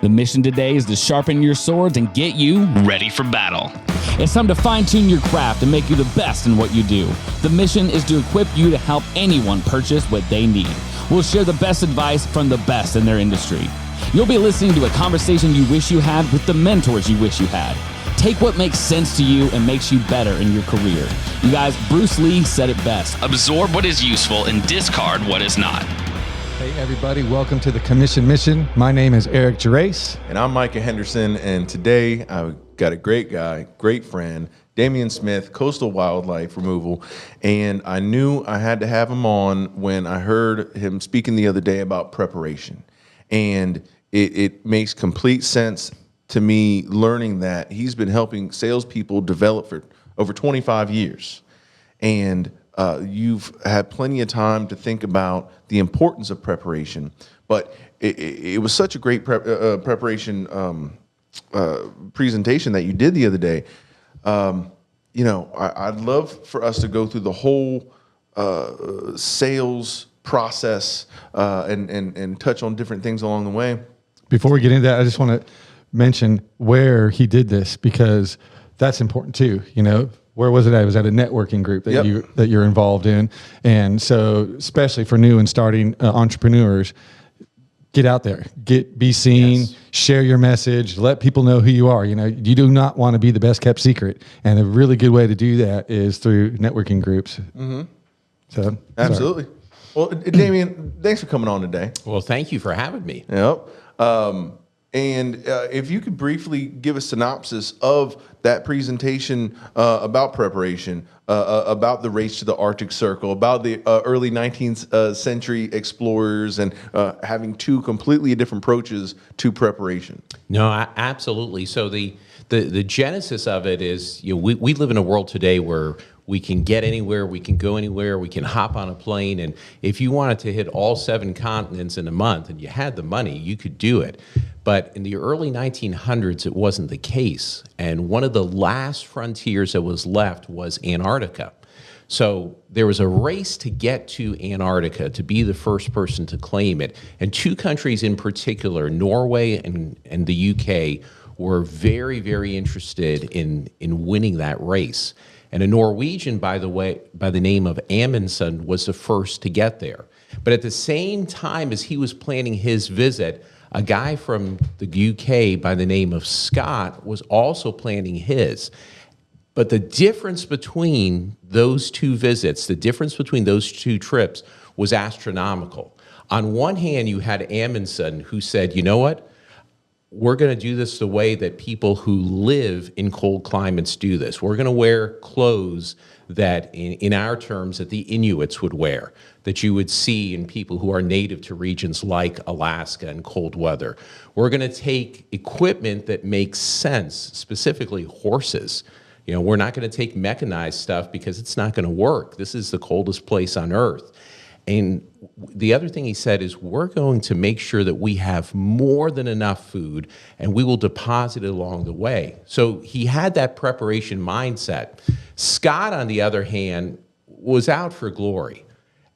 The mission today is to sharpen your swords and get you ready for battle. It's time to fine-tune your craft and make you the best in what you do. The mission is to equip you to help anyone purchase what they need. We'll share the best advice from the best in their industry. You'll be listening to a conversation you wish you had with the mentors you wish you had. Take what makes sense to you and makes you better in your career. You guys, Bruce Lee said it best. Absorb what is useful and discard what is not. Hey everybody, welcome to the Commission Mission. My name is Eric Gerace. And I'm Micah Henderson, and today I've got a great guy, great friend, Demian Smith, Coastal Wildlife Removal, and I knew I had to have him on when I heard him speaking the other day about preparation. And it makes complete sense to me learning that he's been helping salespeople develop for over 25 years. And you've had plenty of time to think about the importance of preparation, but it was such a great preparation presentation that you did the other day. I'd love for us to go through the whole sales process and touch on different things along the way. Before we get into that, I just want to mention where he did this, because that's important too. You know, where was it at? It was at a networking group that you're involved in. And so especially for new and starting entrepreneurs, get out there, be seen, share your message, let people know who you are. You know, you do not want to be the best kept secret. And a really good way to do that is through networking groups. Mm-hmm. So absolutely. Sorry. Well, Demian, thanks for coming on today. Well, thank you for having me. Yep. And if you could briefly give a synopsis of that presentation about preparation, about the race to the Arctic Circle, about the early 19th century explorers, and having two completely different approaches to preparation. No, absolutely. So the genesis of it is, we live in a world today where we can get anywhere, we can go anywhere, we can hop on a plane, and if you wanted to hit all 7 continents in a month and you had the money, you could do it. But in the early 1900s, it wasn't the case. And one of the last frontiers that was left was Antarctica. So there was a race to get to Antarctica, to be the first person to claim it. And 2 countries in particular, Norway and the UK, were very, very interested in winning that race. And a Norwegian, by the way, by the name of Amundsen, was the first to get there. But at the same time as he was planning his visit, a guy from the UK by the name of Scott was also planning his. But the difference between those 2 visits, the difference between those 2 trips was astronomical. On one hand, you had Amundsen, who said, you know what? We're going to do this the way that people who live in cold climates do this. We're going to wear clothes that, in our terms, that the Inuits would wear, that you would see in people who are native to regions like Alaska and cold weather. We're going to take equipment that makes sense, specifically horses. You know, we're not going to take mechanized stuff because it's not going to work. This is the coldest place on Earth. And the other thing he said is, we're going to make sure that we have more than enough food, and we will deposit it along the way. So he had that preparation mindset. Scott, on the other hand, was out for glory.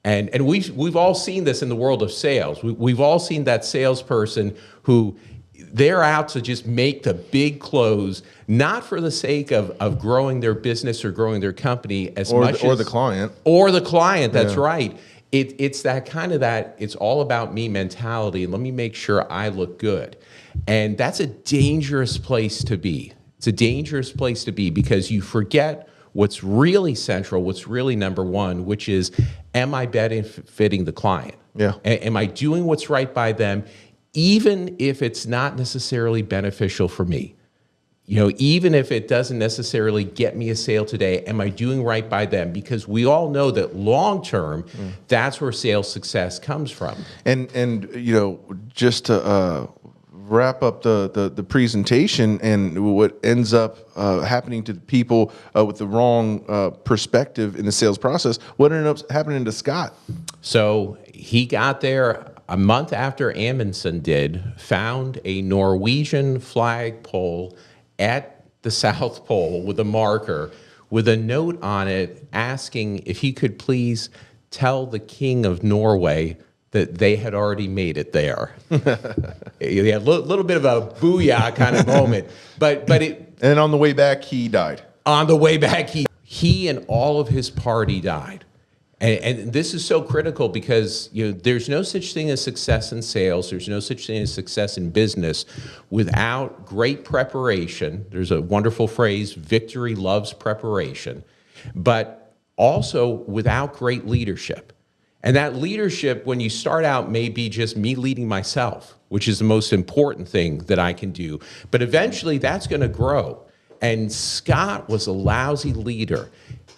And we've all seen this in the world of sales. We've all seen that salesperson who they're out to just make the big close, not for the sake of growing their business or growing their company or the client. Or the client, that's right. It's that kind of it's all about me mentality, and let me make sure I look good. And that's a dangerous place to be. It's a dangerous place to be because you forget what's really central, what's really number one, which is, am I benefiting the client? Yeah. Am I doing what's right by them, even if it's not necessarily beneficial for me? You know, even if it doesn't necessarily get me a sale today, am I doing right by them? Because we all know that long term, that's where sales success comes from. And you know, just to wrap up the presentation and what ends up happening to the people with the wrong perspective in the sales process, what ended up happening to Scott? So he got there a month after Amundsen did, found a Norwegian flagpole at the South Pole with a marker, with a note on it asking if he could please tell the king of Norway that they had already made it there. Yeah, a little bit of a booyah kind of moment. But And on the way back, he died. On the way back, he and all of his party died. And this is so critical because there's no such thing as success in sales. There's no such thing as success in business without great preparation. There's a wonderful phrase, victory loves preparation, but also without great leadership. And that leadership, when you start out, may be just me leading myself, which is the most important thing that I can do. But eventually that's going to grow. And Scott was a lousy leader.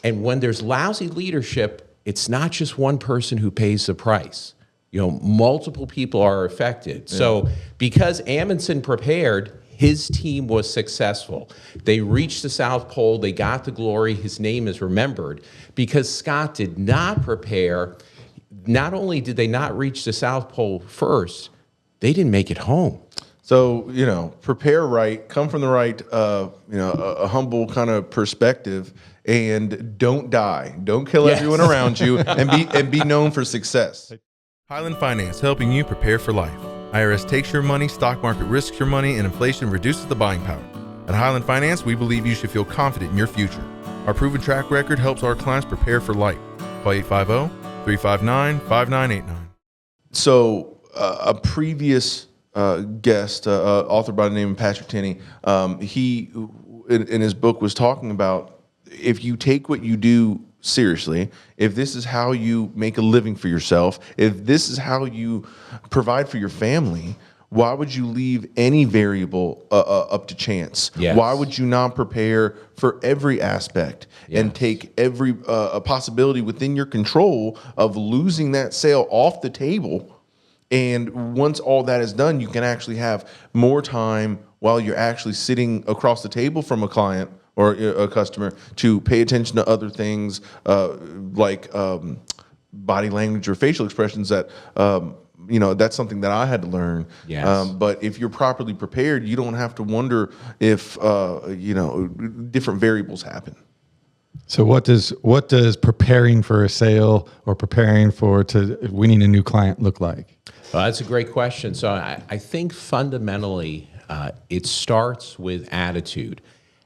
And when there's lousy leadership, it's not just one person who pays the price. Multiple people are affected. Yeah. So because Amundsen prepared, his team was successful. They reached the South Pole. They got the glory. His name is remembered. Because Scott did not prepare, not only did they not reach the South Pole first, they didn't make it home. So, prepare right, come from the right, a humble kind of perspective, and don't die. Don't kill everyone around you, and be known for success. Highland Finance, helping you prepare for life. IRS takes your money, stock market risks your money, and inflation reduces the buying power. At Highland Finance, we believe you should feel confident in your future. Our proven track record helps our clients prepare for life. Call 850-359-5989. So, a previous guest, author by the name of Patrick Tenney, he, in his book, was talking about if you take what you do seriously, if this is how you make a living for yourself, if this is how you provide for your family, why would you leave any variable up to chance? Yes. Why would you not prepare for every aspect and take every a possibility within your control of losing that sale off the table? And once all that is done, you can actually have more time while you're actually sitting across the table from a client or a customer to pay attention to other things like body language or facial expressions that, that's something that I had to learn. Yes. But if you're properly prepared, you don't have to wonder if, different variables happen. So what does preparing for a sale or preparing to winning a new client look like? Well, that's a great question. So I think fundamentally it starts with attitude.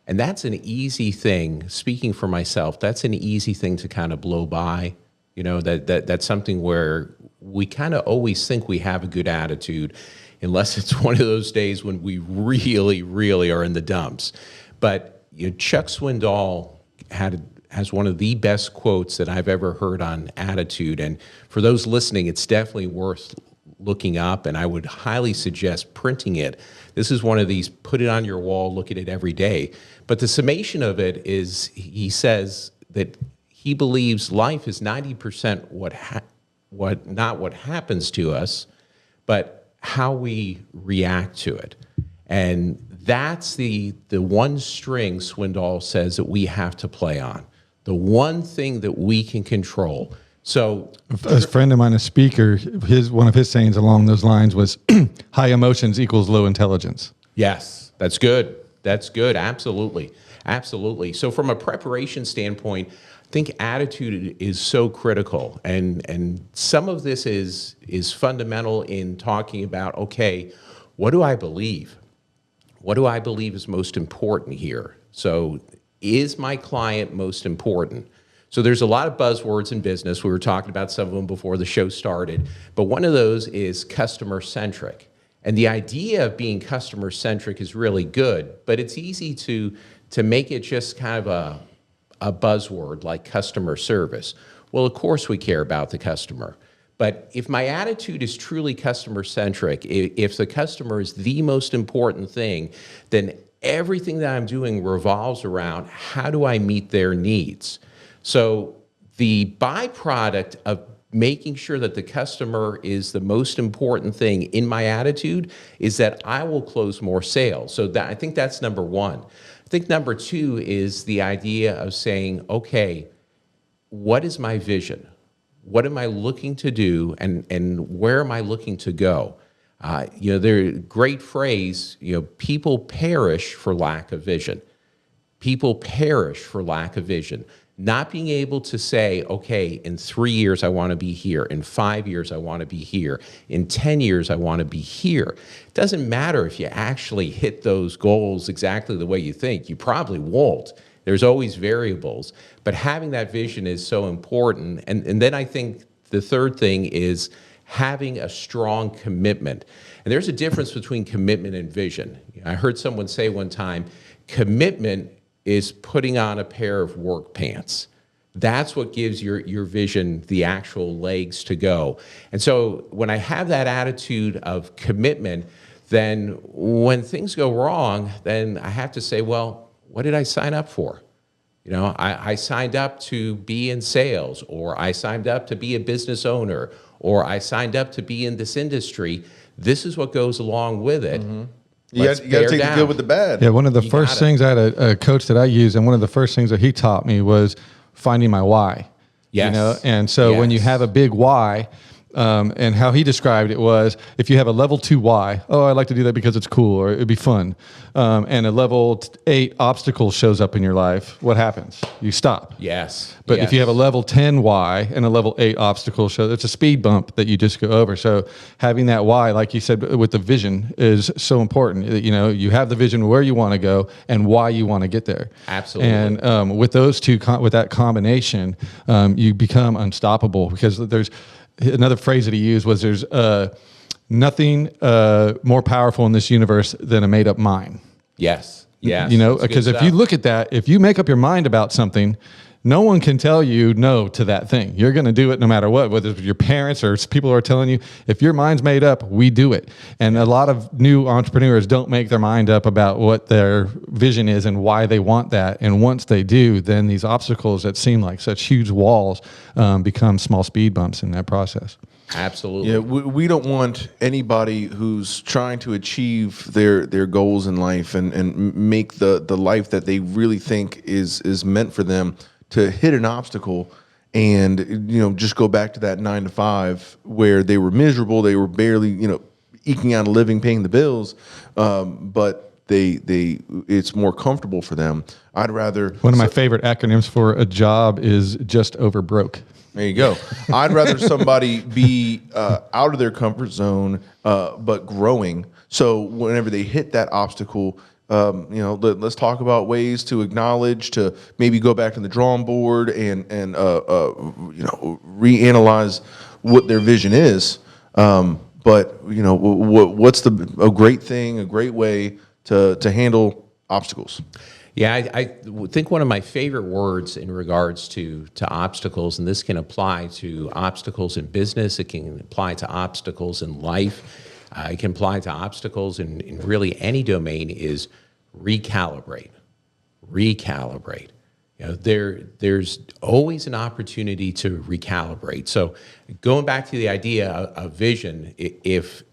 And that's an easy thing, speaking for myself, that's an easy thing to kind of blow by. That's something where we kind of always think we have a good attitude, unless it's one of those days when we really, really are in the dumps. But Chuck Swindoll has one of the best quotes that I've ever heard on attitude. And for those listening, it's definitely worth looking up, and I would highly suggest printing it. This is one of these, put it on your wall, look at it every day. But the summation of it is, he says that he believes life is 90% not what happens to us, but how we react to it. And that's the one string Swindoll says that we have to play on. The one thing that we can control. So a friend of mine, a speaker, one of his sayings along those lines was high emotions equals low intelligence. Yes, that's good. That's good. Absolutely. Absolutely. So from a preparation standpoint, I think attitude is so critical. And some of this is fundamental in talking about, okay, what do I believe? What do I believe is most important here? So is my client most important? So there's a lot of buzzwords in business. We were talking about some of them before the show started, but one of those is customer-centric. And the idea of being customer-centric is really good, but it's easy to make it just kind of a buzzword like customer service. Well, of course we care about the customer. But if my attitude is truly customer-centric, if the customer is the most important thing, then everything that I'm doing revolves around how do I meet their needs. So the byproduct of making sure that the customer is the most important thing in my attitude is that I will close more sales. So I think that's number one. I think number two is the idea of saying, okay, what is my vision? What am I looking to do, and where am I looking to go? There's a great phrase, people perish for lack of vision. People perish for lack of vision. not being able to say, okay, in 3 years, I want to be here. In 5 years, I want to be here. In 10 years, I want to be here. It doesn't matter if you actually hit those goals exactly the way you think. You probably won't. There's always variables. But having that vision is so important. And then I think the third thing is having a strong commitment. And there's a difference between commitment and vision. I heard someone say one time, commitment is putting on a pair of work pants. That's what gives your vision the actual legs to go. And so when I have that attitude of commitment, then when things go wrong, then I have to say, well, what did I sign up for? You know, I signed up to be in sales, or I signed up to be a business owner, or I signed up to be in this industry. This is what goes along with it. Mm-hmm. You got to take the good with the bad. Yeah, one of the first things, I had a coach that I used, and one of the first things that he taught me was finding my why. Yes. You know, and so when you have a big why, and how he described it was, if you have a level 2 why, oh, I like to do that because it's cool or it'd be fun, and a level 8 obstacle shows up in your life, what happens? You stop. Yes. But if you have a level 10 why and a level 8 obstacle show, it's a speed bump that you just go over. So having that why, like you said, with the vision is so important. You know, you have the vision where you want to go and why you want to get there. Absolutely. And with those two, with that combination, you become unstoppable, because there's another phrase that he used was there's nothing more powerful in this universe than a made up mind. Yes. Yes. You know, because if you look at that, if you make up your mind about something, no one can tell you no to that thing. You're going to do it no matter what, whether it's your parents or people who are telling you. If your mind's made up, we do it. And a lot of new entrepreneurs don't make their mind up about what their vision is and why they want that. And once they do, then these obstacles that seem like such huge walls become small speed bumps in that process. Absolutely. Yeah, we don't want anybody who's trying to achieve their goals in life and make the life that they really think is meant for them to hit an obstacle and, you know, just go back to that 9 to 5 where they were miserable, they were barely, you know, eking out a living, paying the bills, but it's more comfortable for them. I'd rather... One of my favorite acronyms for a job is just over broke. There you go. I'd rather somebody be out of their comfort zone, but growing. So whenever they hit that obstacle, you know, let's talk about ways to acknowledge, to maybe go back to the drawing board and you know, reanalyze what their vision is. But you know, what's a great thing, a great way to handle obstacles? Yeah, I think one of my favorite words in regards to obstacles, and this can apply to obstacles in business, it can apply to obstacles in life, it can apply to obstacles in really any domain, is recalibrate. Recalibrate. You know, there's always an opportunity to recalibrate. So going back to the idea of vision, if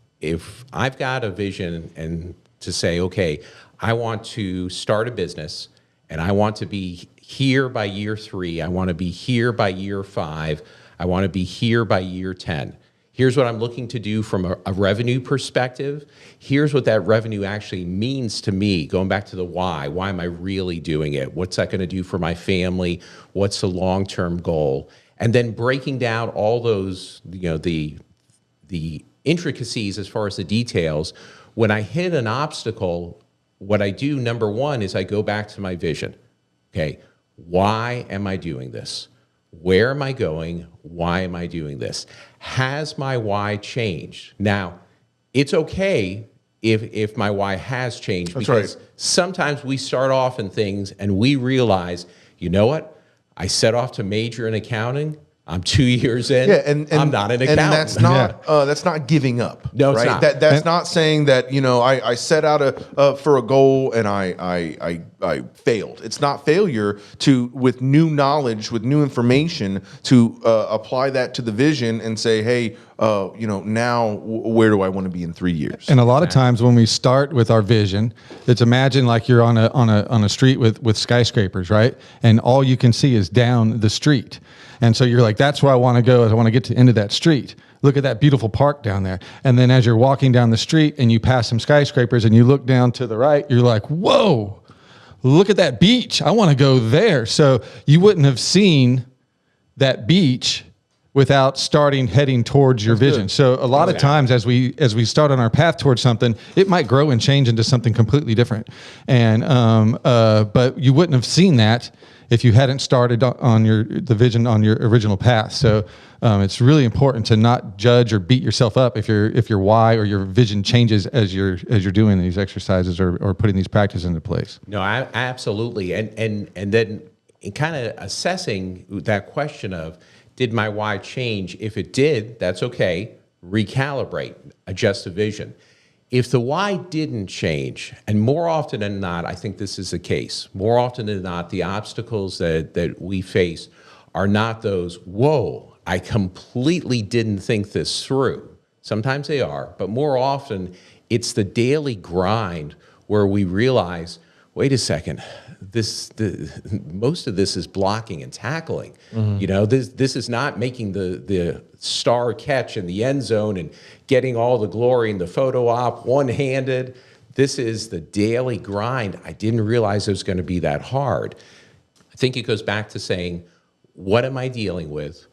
I've got a vision and to say, okay, I want to start a business and I want to be here by year 3, I want to be here by year 5, I want to be here by year 10. Here's what I'm looking to do from a revenue perspective. Here's what that revenue actually means to me, going back to the why. Why am I really doing it? What's that going to do for my family? What's the long-term goal? And then breaking down all those, you know, the intricacies as far as the details. When I hit an obstacle, what I do, number one, is I go back to my vision. Okay, why am I doing this? Where am I going? Why am I doing this? Has my why changed? Now, it's okay if my why has changed. That's because right. Sometimes we start off in things and we realize, you know what? I set off to major in accounting. I'm 2 years in. Yeah, and I'm not an accountant. And that's not giving up. No, it's right? not. That's not saying that, you know, I set out for a goal and I failed. It's not failure with new knowledge, with new information, to apply that to the vision and say, hey, you know, now where do I want to be in 3 years? And a lot of times when we start with our vision, it's imagine like you're on a street with skyscrapers, right? And all you can see is down the street. And so you're like, that's where I want to go. I want to get to the end of that street. Look at that beautiful park down there. And then as you're walking down the street and you pass some skyscrapers and you look down to the right, you're like, whoa, look at that beach. I want to go there. So you wouldn't have seen that beach without heading towards your vision. good. So a lot of times as we start on our path towards something, it might grow and change into something completely different. And but you wouldn't have seen that if you hadn't started on the vision on your original path. So it's really important to not judge or beat yourself up if your why or your vision changes as you're doing these exercises or putting these practices into place. No, absolutely. And then in kind of assessing that question of, did my why change? If it did, that's okay. Recalibrate, adjust the vision. If the why didn't change, and more often than not, I think this is the case, more often than not, the obstacles that we face are not those, whoa, I completely didn't think this through. Sometimes they are, but more often it's the daily grind where we realize, wait a second, most of this is blocking and tackling. This is not making the star catch in the end zone and getting all the glory in the photo op one-handed. This is the daily grind. I didn't realize it was going to be that hard. I think it goes back to saying, what am I dealing with?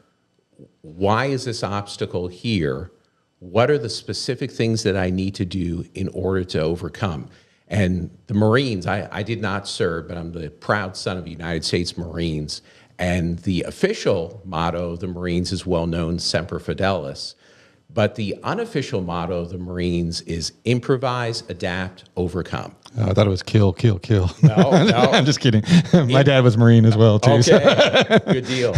Why is this obstacle here? What are the specific things that I need to do in order to overcome? And the Marines, I did not serve, but I'm the proud son of United States Marines. And the official motto of the Marines is well known, Semper Fidelis. But the unofficial motto of the Marines is improvise, adapt, overcome. Oh, I thought it was kill, kill, kill. No. I'm just kidding. My dad was Marine as well, too. Okay, good deal.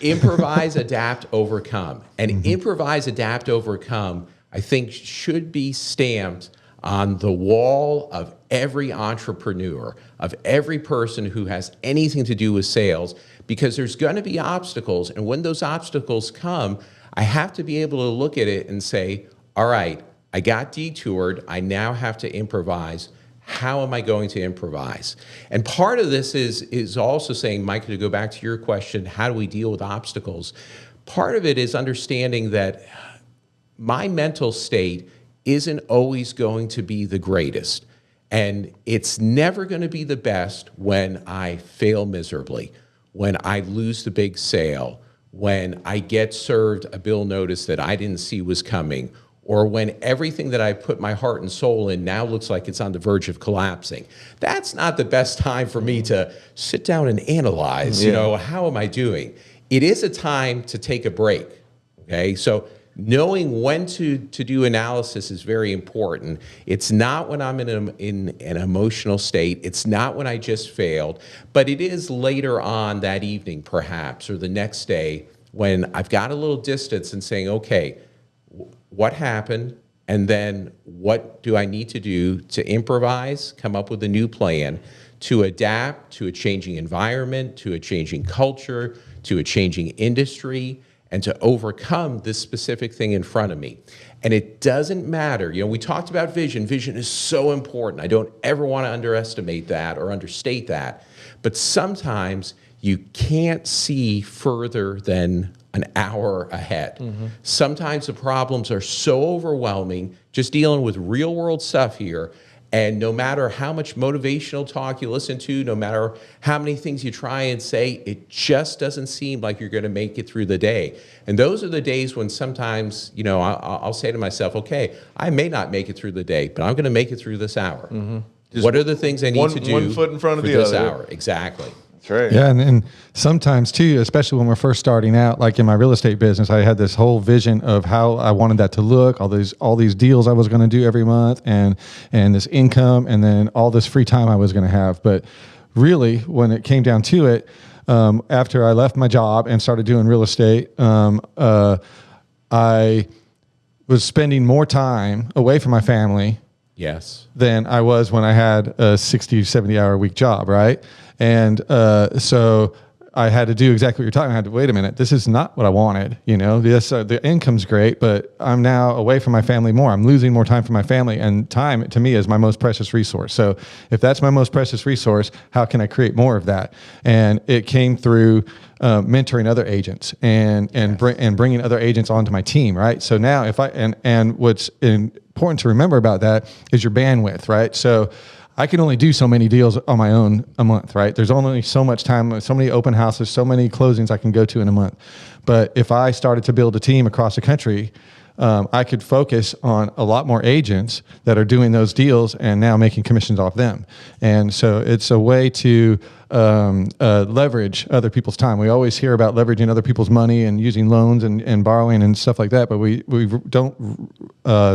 Improvise, adapt, overcome. And improvise, adapt, overcome, I think should be stamped on the wall of every entrepreneur, of every person who has anything to do with sales, because there's going to be obstacles. And when those obstacles come, I have to be able to look at it and say, all right, I got detoured. I now have to improvise. How am I going to improvise? And part of this is also saying, Mike, to go back to your question, how do we deal with obstacles? Part of it is understanding that my mental state isn't always going to be the greatest. And it's never going to be the best when I fail miserably, when I lose the big sale, when I get served a bill notice that I didn't see was coming, or when everything that I put my heart and soul in now looks like it's on the verge of collapsing. That's not the best time for me to sit down and analyze, how am I doing? It is a time to take a break, okay? So knowing when to do analysis is very important. It's not when I'm in an emotional state. It's not when I just failed, but it is later on that evening, perhaps, or the next day when I've got a little distance and saying, okay, what happened? And then what do I need to do to improvise, come up with a new plan, to adapt to a changing environment, to a changing culture, to a changing industry, and to overcome this specific thing in front of me. And it doesn't matter. We talked about vision. Vision is so important. I don't ever want to underestimate that or understate that. But sometimes you can't see further than an hour ahead. Sometimes the problems are so overwhelming, just dealing with real world stuff here, and no matter how much motivational talk you listen to, no matter how many things you try and say, it just doesn't seem like you're going to make it through the day. And those are the days when sometimes, I'll say to myself, okay, I may not make it through the day, but I'm going to make it through this hour. What are the things I need to do one foot in front of the this other hour? Exactly. That's right. Yeah, and sometimes too, especially when we're first starting out, like in my real estate business, I had this whole vision of how I wanted that to look, all these deals I was going to do every month, and this income, and then all this free time I was going to have. But really, when it came down to it, after I left my job and started doing real estate, I was spending more time away from my family. Yes. Than I was when I had a 60, 70-hour week job, right? And so I had to do exactly what you're talking about. I had to, wait a minute, this is not what I wanted. This, the income's great, but I'm now away from my family more. I'm losing more time for my family, and time to me is my most precious resource. So if that's my most precious resource, how can I create more of that? And it came through mentoring other agents and bringing other agents onto my team, right? So now and what's important to remember about that is your bandwidth, right? So I can only do so many deals on my own a month, right? There's only so much time, so many open houses, so many closings I can go to in a month. But if I started to build a team across the country, I could focus on a lot more agents that are doing those deals and now making commissions off them. And so it's a way to leverage other people's time. We always hear about leveraging other people's money and using loans and borrowing and stuff like that, but we don't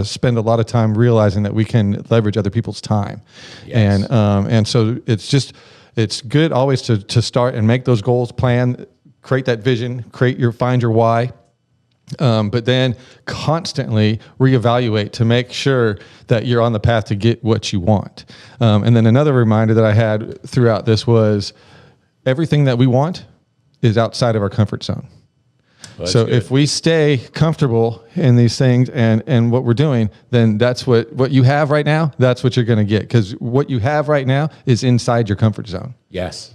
spend a lot of time realizing that we can leverage other people's time. Yes. And so it's good always to start and make those goals, plan, create that vision, find your why. But then constantly reevaluate to make sure that you're on the path to get what you want. And then another reminder that I had throughout this was everything that we want is outside of our comfort zone. Well, so if we stay comfortable in these things and what we're doing, then that's what you have right now, that's what you're going to get. Because what you have right now is inside your comfort zone. Yes.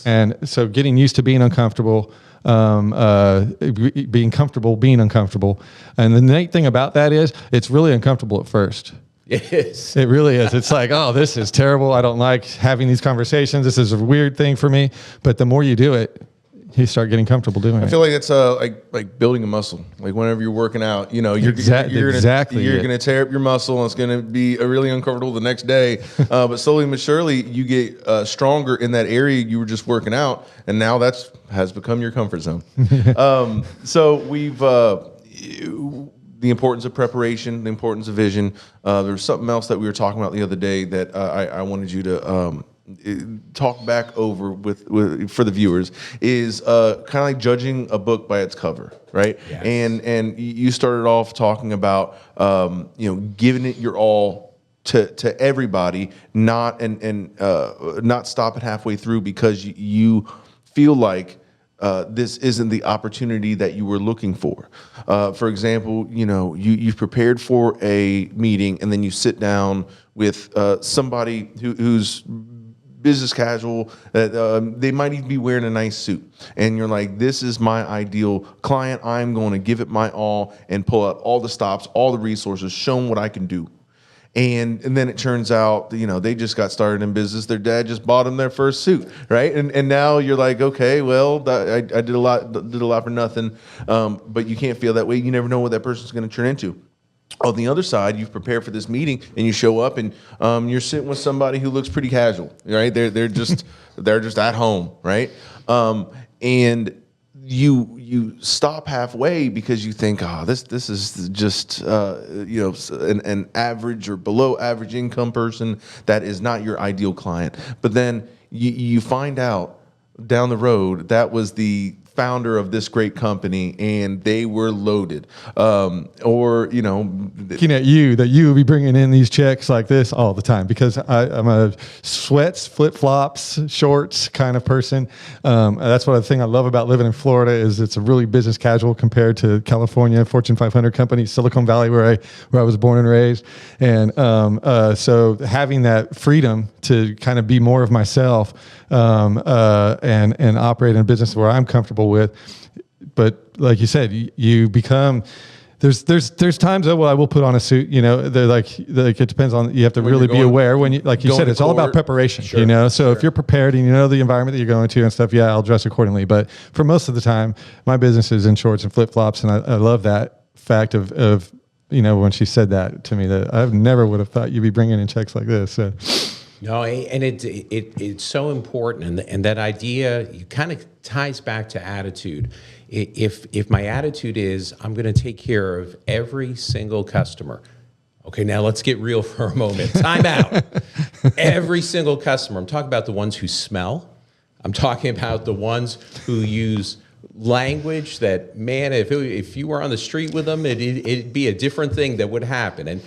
And so getting used to being uncomfortable, being comfortable, being uncomfortable. And the neat thing about that is it's really uncomfortable at first. It is. It really is. It's like, oh, this is terrible. I don't like having these conversations. This is a weird thing for me. But the more you do it, you start getting comfortable doing it. I feel like it's like building a muscle. Like whenever you're working out, you're gonna tear up your muscle, and it's gonna be really uncomfortable the next day. But slowly but surely, you get stronger in that area you were just working out, and now has become your comfort zone. So we've the importance of preparation, the importance of vision. There's something else that we were talking about the other day that I wanted you to talk back over with for the viewers is kind of like judging a book by its cover, right? Yes. And you started off talking about giving it your all to everybody, not stop it halfway through because you feel like this isn't the opportunity that you were looking for. For example, you've prepared for a meeting and then you sit down with somebody who's business casual, they might even be wearing a nice suit. And you're like, this is my ideal client. I'm going to give it my all and pull out all the stops, all the resources, show them what I can do. And then it turns out, they just got started in business. Their dad just bought them their first suit, right? And now you're like, okay, well, I did a lot for nothing. But you can't feel that way. You never know what that person's going to turn into. On the other side, you've prepared for this meeting and you show up and you're sitting with somebody who looks pretty casual, right? They're just at home, right? And you stop halfway because you think, this is just an average or below average income person that is not your ideal client. But then you find out down the road that was the founder of this great company and they were loaded, looking at you, that you would be bringing in these checks like this all the time because I'm a sweats, flip-flops, shorts kind of person. That's what the thing I love about living in Florida is it's a really business casual compared to California, Fortune 500 companies, Silicon Valley where I was born and raised. And so having that freedom to kind of be more of myself and operate in a business where I'm comfortable with. But like you said, you become, there's times that, I will put on a suit, they're like it depends on, you have to really be aware when you, like you said, it's all about preparation, so if you're prepared and you know the environment that you're going to and stuff, I'll dress accordingly. But for most of the time, my business is in shorts and flip-flops. And I love that fact of when she said that to me, that I never would have thought you'd be bringing in checks like this. So. No, and it's so important, and that idea kind of ties back to attitude. If my attitude is I'm going to take care of every single customer. Okay, now let's get real for a moment. Time out. Every single customer. I'm talking about the ones who smell. I'm talking about the ones who use language that, man, if you were on the street with them, it'd be a different thing that would happen. And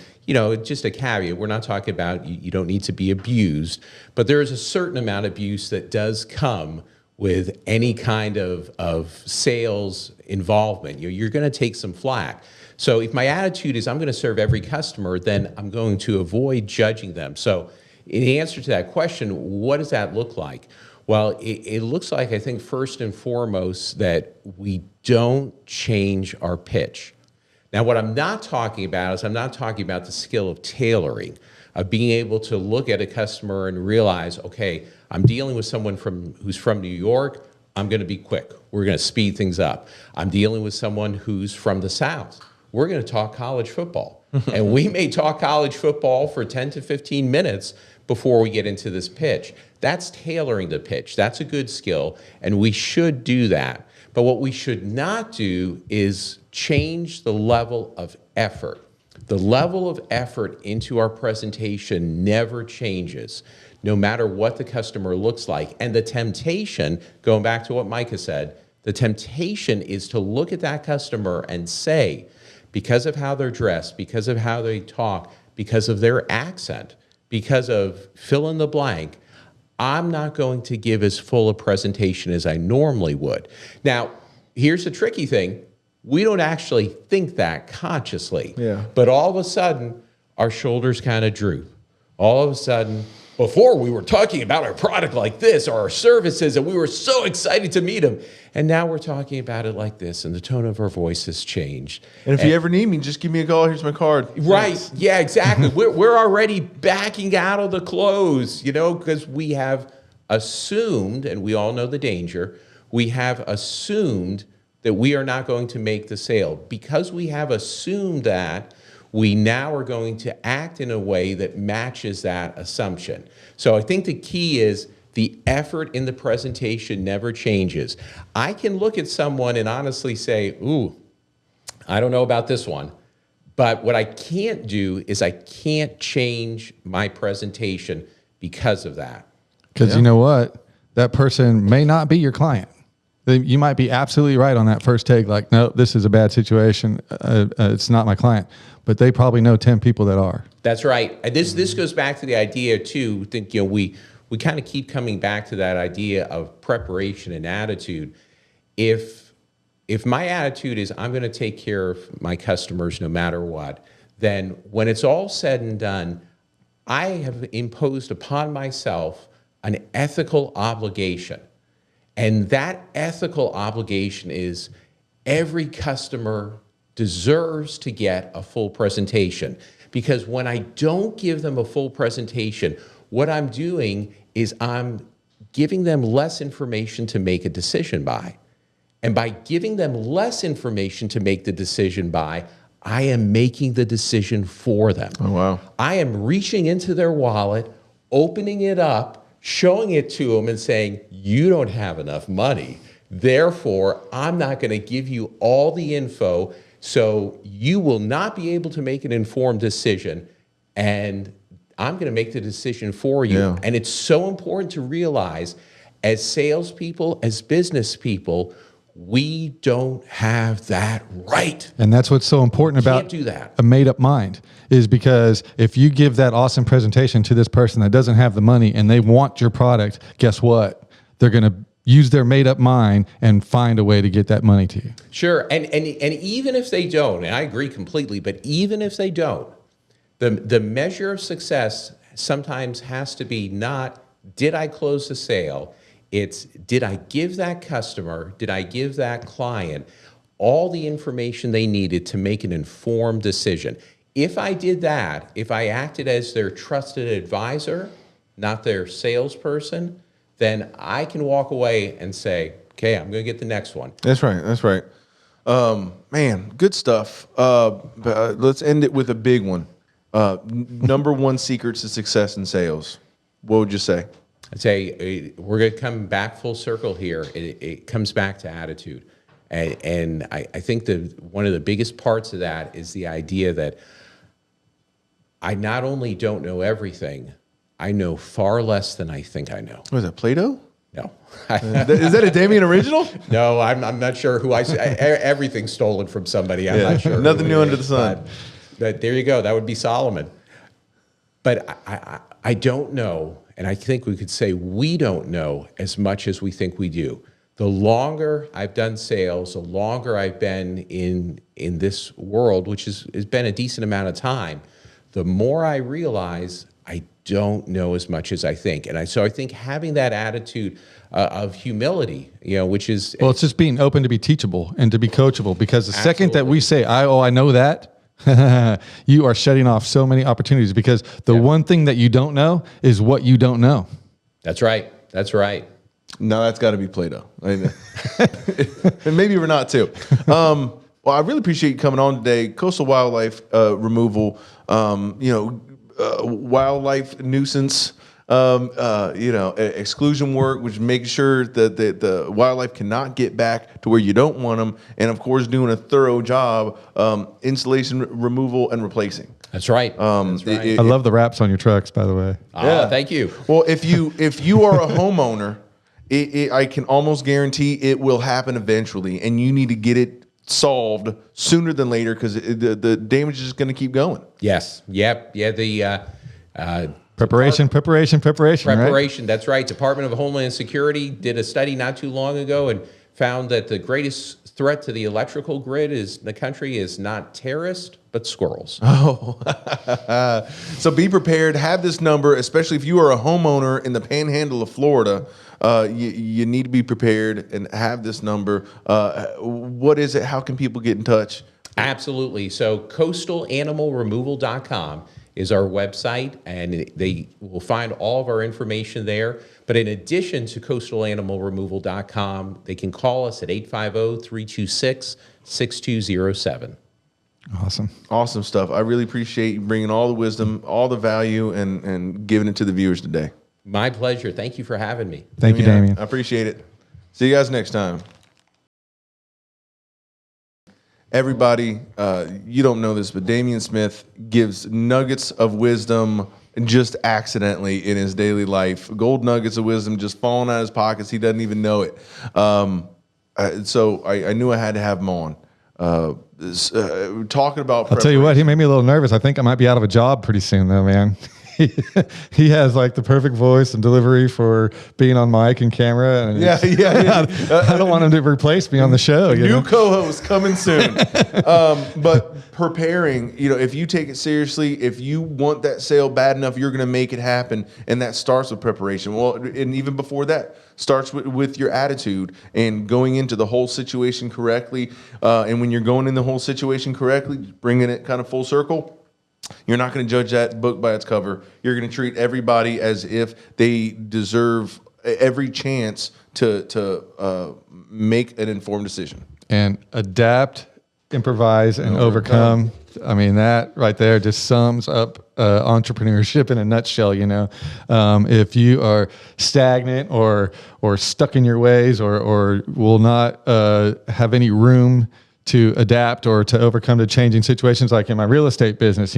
just a caveat, we're not talking about you don't need to be abused, but there is a certain amount of abuse that does come with any kind of sales involvement. You're going to take some flack. So if my attitude is I'm going to serve every customer, then I'm going to avoid judging them. So in answer to that question, what does that look like? Well, it looks like, I think, first and foremost, that we don't change our pitch. Now, what I'm not talking about is I'm not talking about the skill of tailoring. of being able to look at a customer and realize, okay, I'm dealing with someone who's from New York. I'm going to be quick. We're going to speed things up. I'm dealing with someone who's from the South. We're going to talk college football. And we may talk college football for 10 to 15 minutes before we get into this pitch. That's tailoring the pitch. That's a good skill, and we should do that. But what we should not do is change the level of effort. The level of effort into our presentation never changes, no matter what the customer looks like. And the temptation, going back to what Micah said, the temptation is to look at that customer and say, because of how they're dressed, because of how they talk, because of their accent, because of fill in the blank, I'm not going to give as full a presentation as I normally would. Now, here's the tricky thing. We don't actually think that consciously. Yeah. But all of a sudden, our shoulders kind of droop. All of a sudden, before we were talking about our product like this or our services, and we were so excited to meet them. And now we're talking about it like this, and the tone of our voice has changed. And if you ever need me, just give me a call. Here's my card. Right. Thanks. Yeah, exactly. We're already backing out of the close, because we have assumed, and we all know the danger, we have assumed that we are not going to make the sale. Because we have assumed that, we now are going to act in a way that matches that assumption. So I think the key is the effort in the presentation never changes. I can look at someone and honestly say, ooh, I don't know about this one. But what I can't do is I can't change my presentation because of that. Because you know what? That person may not be your client. You might be absolutely right on that first take, like, no, this is a bad situation. It's not my client. But they probably know 10 people that are. That's right. And this goes back to the idea, too. I think, we kind of keep coming back to that idea of preparation and attitude. If my attitude is I'm going to take care of my customers no matter what, then when it's all said and done, I have imposed upon myself an ethical obligation. And that ethical obligation is every customer deserves to get a full presentation. Because when I don't give them a full presentation, what I'm doing is I'm giving them less information to make a decision by. And by giving them less information to make the decision by, I am making the decision for them. Oh, wow. I am reaching into their wallet, opening it up, showing it to them and saying, you don't have enough money. Therefore, I'm not going to give you all the info, so you will not be able to make an informed decision, and I'm going to make the decision for you. Yeah. And it's so important to realize, as salespeople, as business people, we don't have that right. And that's what's so important about Can't do that. A made-up mind, is because if you give that awesome presentation to this person that doesn't have the money and they want your product, guess what? They're going to use their made-up mind and find a way to get that money to you. Sure, and even if they don't, and I agree completely, but even if they don't, the measure of success sometimes has to be not, did I close the sale? It's, did I give that customer, did I give that client all the information they needed to make an informed decision? If I did that, if I acted as their trusted advisor, not their salesperson, then I can walk away and say, okay, I'm going to get the next one. That's right. That's right. Man, good stuff. But let's end it with a big one. Number one secrets to success in sales. What would you say? I'd say we're going to come back full circle here. It comes back to attitude. And I think that one of the biggest parts of that is the idea that I not only don't know everything, I know far less than I think I know. Was that Plato? No. Is that a Demian original? No, I'm not sure who everything's stolen from somebody. I'm not sure. Nothing new under the sun. But there you go. That would be Solomon. But I don't know, and I think we could say we don't know as much as we think we do. The longer I've done sales, the longer I've been in this world, which has been a decent amount of time, the more I realize I don't know as much as I think. And so I think having that attitude of humility, which is... Well, it's just being open to be teachable and to be coachable, because the second that we say, I know that, You are shutting off so many opportunities because the one thing that you don't know is what you don't know. That's right. That's right. No, that's got to be Play-Doh. And maybe we're not too. Well, I really appreciate you coming on today. Coastal wildlife removal, wildlife nuisance, exclusion work, which makes sure that the wildlife cannot get back to where you don't want them. And of course, doing a thorough job, installation, removal, and replacing. That's right. That's right. I love the wraps on your trucks, by the way. Thank you. Well, if you are a homeowner, I can almost guarantee it will happen eventually, and you need to get it solved sooner than later because the damage is just going to keep going. Yes. Yep. Yeah. The Preparation. Right? That's right. Department of Homeland Security did a study not too long ago and found that the greatest threat to the electrical grid in the country is not terrorists, but squirrels. Oh, so be prepared. Have this number, especially if you are a homeowner in the panhandle of Florida. You need to be prepared and have this number. What is it? How can people get in touch? Absolutely. So coastalanimalremoval.com is our website, and they will find all of our information there. But in addition to coastalanimalremoval.com, they can call us at 850-326-6207. Awesome stuff. I really appreciate you bringing all the wisdom, all the value, and giving it to the viewers today. My pleasure. Thank you for having me. Thank you, Damian. I appreciate it. See you guys next time. Everybody, you don't know this, but Demian Smith gives nuggets of wisdom just accidentally in his daily life. Gold nuggets of wisdom just falling out of his pockets. He doesn't even know it. So I knew I had to have him on. Talking about I'll tell you what, he made me a little nervous. I think I might be out of a job pretty soon, though, man. He has like the perfect voice and delivery for being on mic and camera. And yeah. I don't want him to replace me on the show. New co-host coming soon. But preparing, if you take it seriously, if you want that sale bad enough, you're going to make it happen. And that starts with preparation. Well, and even before that, starts with your attitude and going into the whole situation correctly. And when you're going in the whole situation correctly, bringing it kind of full circle, you're not going to judge that book by its cover. You're going to treat everybody as if they deserve every chance to make an informed decision. And adapt, improvise, and overcome. I mean, that right there just sums up entrepreneurship in a nutshell. If you are stagnant or stuck in your ways or will not have any room to adapt or to overcome the changing situations, like in my real estate business,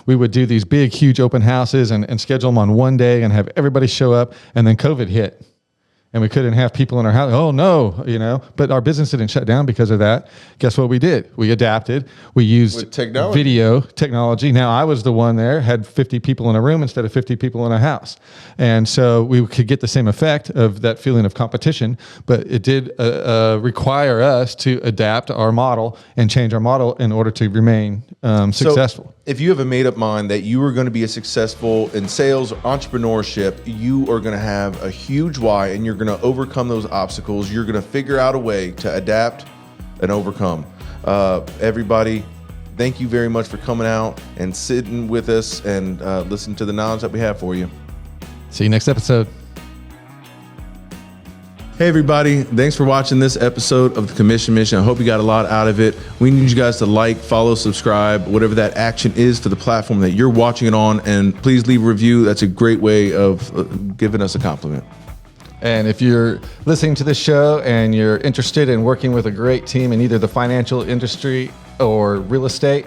we would do these big, huge open houses and schedule them on one day and have everybody show up, and then COVID hit. And we couldn't have people in our house. Oh no, but our business didn't shut down because of that. Guess what we did? We adapted. We used video technology. Now I was the one there, had 50 people in a room instead of 50 people in a house. And so we could get the same effect of that feeling of competition, but it did require us to adapt our model and change our model in order to remain successful. So if you have a made up mind that you are going to be successful in sales, entrepreneurship, you are going to have a huge why, and you're going to overcome those obstacles. You're going to figure out a way to adapt and overcome. Everybody, thank you very much for coming out and sitting with us and listening to the knowledge that we have for you. See you next episode. Hey everybody, thanks for watching this episode of the Commission Mission. I hope you got a lot out of it. We need you guys to like, follow, subscribe, whatever that action is for the platform that you're watching it on, and please leave a review. That's a great way of giving us a compliment. And if you're listening to this show and you're interested in working with a great team in either the financial industry or real estate,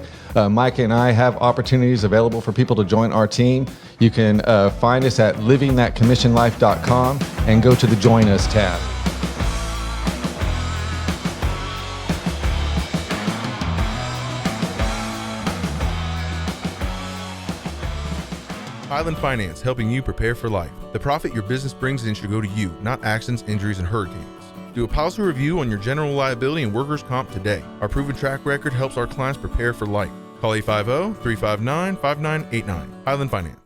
Mike and I have opportunities available for people to join our team. You can find us at livingthatcommissionlife.com and go to the Join Us tab. Highland Finance, helping you prepare for life. The profit your business brings in should go to you, not accidents, injuries, and hurricanes. Do a policy review on your general liability and workers' comp today. Our proven track record helps our clients prepare for life. Call 850-359-5989. Highland Finance.